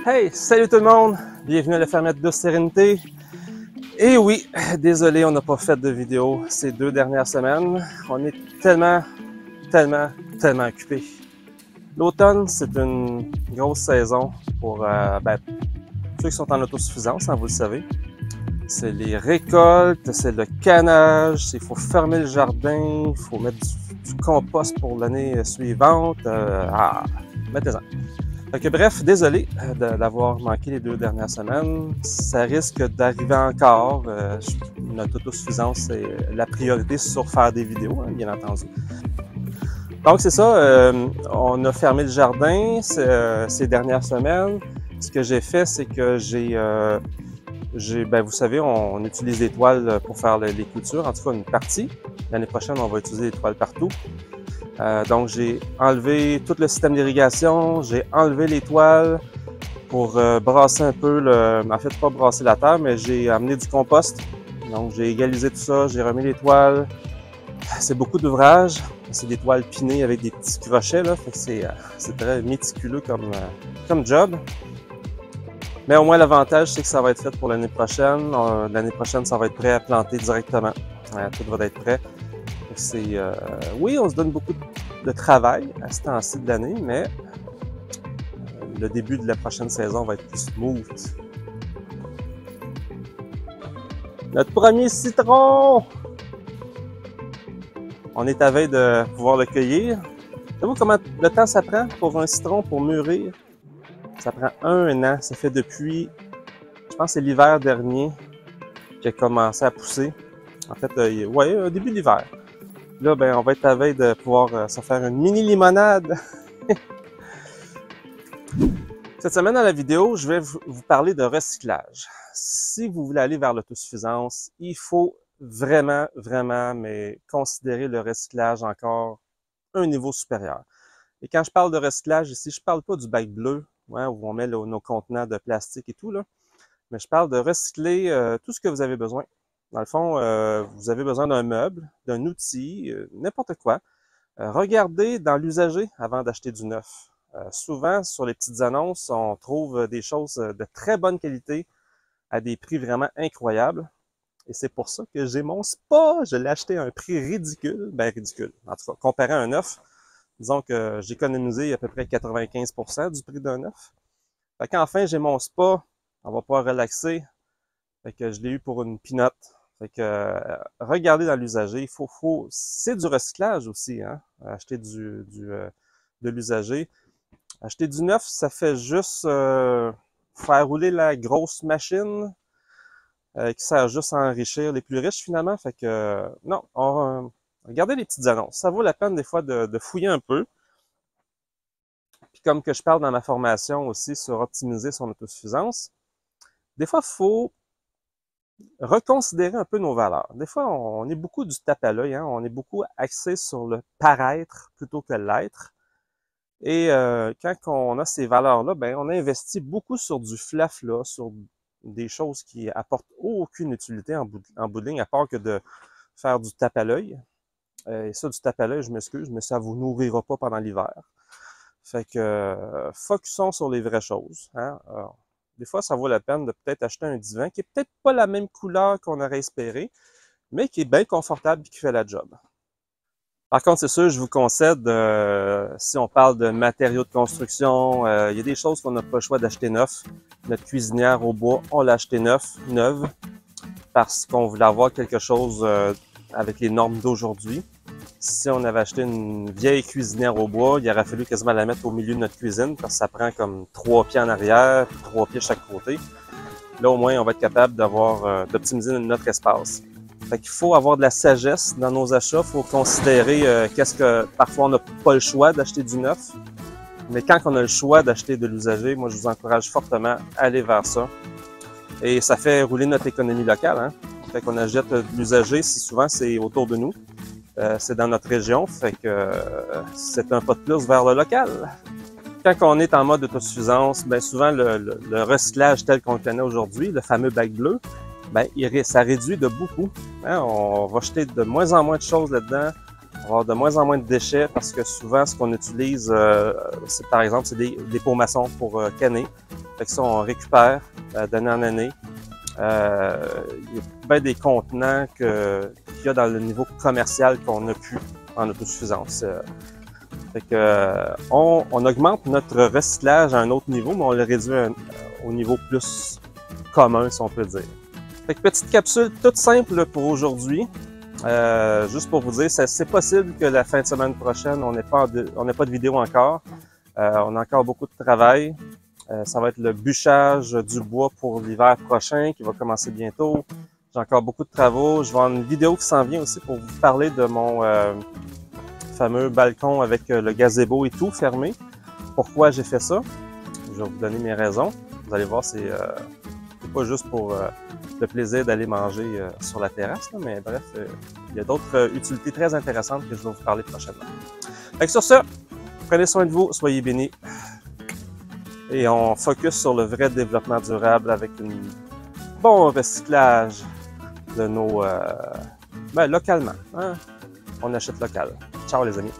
Hey, salut tout le monde! Bienvenue à la fermette de Sérénité. Et oui, désolé, on n'a pas fait de vidéo ces 2 dernières semaines. On est tellement occupés. L'automne, c'est une grosse saison pour ceux qui sont en autosuffisance, hein, vous le savez. C'est les récoltes, c'est le canage, il faut fermer le jardin, il faut mettre du compost pour l'année suivante. Mettez-en. Bref, désolé d'avoir manqué les 2 dernières semaines. Ça risque d'arriver encore. Notre autosuffisance, c'est la priorité sur faire des vidéos, hein, bien entendu. Donc c'est ça, on a fermé le jardin ces dernières semaines. Ce que j'ai fait, c'est que vous savez, on utilise les toiles pour faire les coutures, en tout cas une partie. L'année prochaine, on va utiliser les toiles partout. Donc j'ai enlevé tout le système d'irrigation, j'ai enlevé les toiles pour brasser un peu en fait pas brasser la terre, mais j'ai amené du compost. Donc j'ai égalisé tout ça, j'ai remis les toiles. C'est beaucoup d'ouvrage, c'est des toiles pinées avec des petits crochets là, fait que c'est très méticuleux comme job. Mais au moins l'avantage c'est que ça va être fait pour l'année prochaine. L'année prochaine ça va être prêt à planter directement. Tout va être prêt. Oui, on se donne beaucoup de travail à ce temps-ci de l'année, mais le début de la prochaine saison va être plus smooth. Notre premier citron! On est à veille de pouvoir le cueillir. Savez-vous comment de temps ça prend pour un citron pour mûrir? Ça prend 1 an. Ça fait depuis, je pense que c'est l'hiver dernier qu'il a commencé à pousser. En fait, au début de l'hiver. Là, on va être à veille de pouvoir se faire une mini limonade. Cette semaine, dans la vidéo, je vais vous parler de recyclage. Si vous voulez aller vers l'autosuffisance, il faut vraiment, mais considérer le recyclage encore un niveau supérieur. Et quand je parle de recyclage ici, je parle pas du bac bleu, hein, où on met nos contenants de plastique et tout, là, mais je parle de recycler tout ce que vous avez besoin. Dans le fond, vous avez besoin d'un meuble, d'un outil, n'importe quoi. Regardez dans l'usager avant d'acheter du neuf. Souvent, sur les petites annonces, on trouve des choses de très bonne qualité à des prix vraiment incroyables. Et c'est pour ça que j'ai mon spa. Je l'ai acheté à un prix ridicule. Ridicule. En tout cas, comparé à un neuf, disons que j'ai économisé à peu près 95% du prix d'un neuf. Fait qu'enfin, j'ai mon spa. On va pouvoir relaxer. Fait que je l'ai eu pour une pinotte. Fait que regardez dans l'usager, c'est du recyclage aussi, hein? Acheter de l'usager. Acheter du neuf, ça fait juste faire rouler la grosse machine qui sert juste à enrichir les plus riches finalement. Fait que non, regardez les petites annonces. Ça vaut la peine des fois de fouiller un peu. Puis comme que je parle dans ma formation aussi sur optimiser son autosuffisance, des fois, il faut reconsidérer un peu nos valeurs. Des fois, on est beaucoup du tape à l'œil, hein? On est beaucoup axé sur le paraître plutôt que l'être. Et quand on a ces valeurs-là, on investit beaucoup sur du flafla, sur des choses qui apportent aucune utilité en bout de ligne, à part que de faire du tape à l'œil. Et ça, du tape à l'œil, je m'excuse, mais ça vous nourrira pas pendant l'hiver. Fait que focusons sur les vraies choses, hein? Alors, des fois, ça vaut la peine de peut-être acheter un divan qui est peut-être pas la même couleur qu'on aurait espéré, mais qui est bien confortable et qui fait la job. Par contre, c'est sûr, je vous concède, si on parle de matériaux de construction, il y a des choses qu'on n'a pas le choix d'acheter neuf. Notre cuisinière au bois, on l'a acheté neuve, parce qu'on voulait avoir quelque chose avec les normes d'aujourd'hui. Si on avait acheté une vieille cuisinière au bois, il aurait fallu quasiment la mettre au milieu de notre cuisine parce que ça prend comme 3 pieds en arrière, puis 3 pieds chaque côté. Là, au moins, on va être capable d'optimiser notre espace. Fait qu'il faut avoir de la sagesse dans nos achats. Il faut considérer qu'est-ce que parfois on n'a pas le choix d'acheter du neuf. Mais quand on a le choix d'acheter de l'usager, moi, je vous encourage fortement à aller vers ça. Et ça fait rouler notre économie locale, hein. Fait qu'on achète de l'usager, si souvent c'est autour de nous. C'est dans notre région, fait que c'est un pas de plus vers le local. Quand on est en mode autosuffisance, souvent le recyclage tel qu'on le connaît aujourd'hui, le fameux bac bleu, ça réduit de beaucoup. Hein? On va jeter de moins en moins de choses là-dedans. va avoir de moins en moins de déchets parce que souvent, ce qu'on utilise, c'est par exemple, c'est des pots maçons pour canner. Fait que ça, on récupère d'année en année. Il y a bien des contenants qu'il y a dans le niveau commercial qu'on n'a plus en autosuffisance. Fait que on augmente notre recyclage à un autre niveau, mais on le réduit au niveau plus commun, si on peut dire. Fait que petite capsule toute simple pour aujourd'hui. Juste pour vous dire, c'est possible que la fin de semaine prochaine, on n'ait pas de vidéo encore. On a encore beaucoup de travail. Ça va être le bûchage du bois pour l'hiver prochain qui va commencer bientôt. J'ai encore beaucoup de travaux. Je vais avoir une vidéo qui s'en vient aussi pour vous parler de mon fameux balcon avec le gazebo et tout fermé. Pourquoi j'ai fait ça? Je vais vous donner mes raisons. Vous allez voir, c'est pas juste pour le plaisir d'aller manger sur la terrasse, là, mais bref, il y a d'autres utilités très intéressantes que je vais vous parler prochainement. Fait que sur ce, prenez soin de vous, soyez bénis. Et on focus sur le vrai développement durable avec un bon recyclage de nos... localement. Hein? On achète local. Ciao les amis!